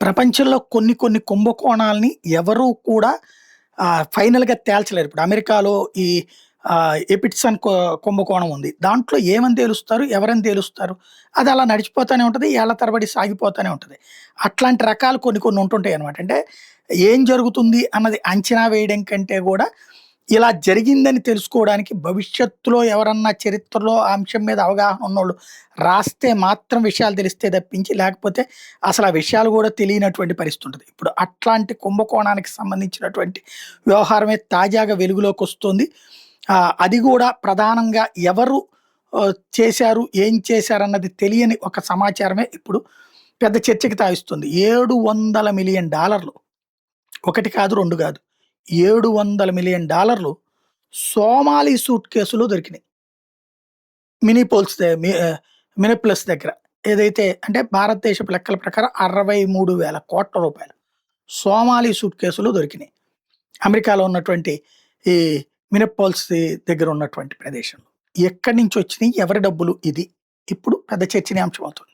ప్రపంచంలో కొన్ని కొన్ని కుంభకోణాల్ని ఎవరు కూడా ఫైనల్‌గా తేల్చలేరు. ఇప్పుడు అమెరికాలో ఈ ఎపిట్సన్ కుంభకోణం ఉంది. దాంట్లో ఏమని తేలుస్తారు? ఎవరని తేలుస్తారు? అది అలా నడిచిపోతానే ఉంటది. ఏళ్ల తరబడి సాగిపోతానే ఉంటది. అట్లాంటి రకాలు కొన్ని కొన్ని ఉంటుంటాయన్నమాట. అంటే ఏం జరుగుతుంది అన్నది అంచనా వేయడం కంటే గూడా ఇలా జరిగిందని తెలుసుకోవడానికి భవిష్యత్తులో ఎవరన్నా చరిత్రలో ఆ అంశం మీద అవగాహన ఉన్నోళ్ళు రాస్తే మాత్రం విషయాలు తెలిస్తే తప్పించి, లేకపోతే అసలు ఆ విషయాలు గూడా తెలియనటువంటి పరిస్థితి ఉంటది. ఇప్పుడు అట్లాంటి కుంభకోణానికి సంబంధించినటువంటి వ్యవహారమే తాజాగా వెలుగులోకొస్తుంది. అది గూడా ప్రధానంగా ఎవరు చేశారు, ఏం చేశారన్నది తెలియని ఒక సమాచారమే ఇప్పుడు పెద్ద చర్చకి తావిస్తుంది. $700,000,000 ఒకటి కాదు, 2 కాదు. $700,000,000 సోమాలి సూట్ కేసులో దొరికినాయి. మినిపోల్స్ ద మి మినిప్లస్ దగ్గర. ఏదైతే అంటే భారతదేశపు లెక్కల ప్రకారం రూ. 63,000,00,00,000 సోమాలి సూట్ కేసులో దొరికినాయి. అమెరికాలో ఉన్నటువంటి ఈ మినిపోల్స్ దగ్గర ఉన్నటువంటి ప్రదేశంలో. ఎక్కడి నుంచి వచ్చినాయి? ఎవరి డబ్బులు? ఇది ఇప్పుడు పెద్ద చర్చనీయాంశం అవుతుంది.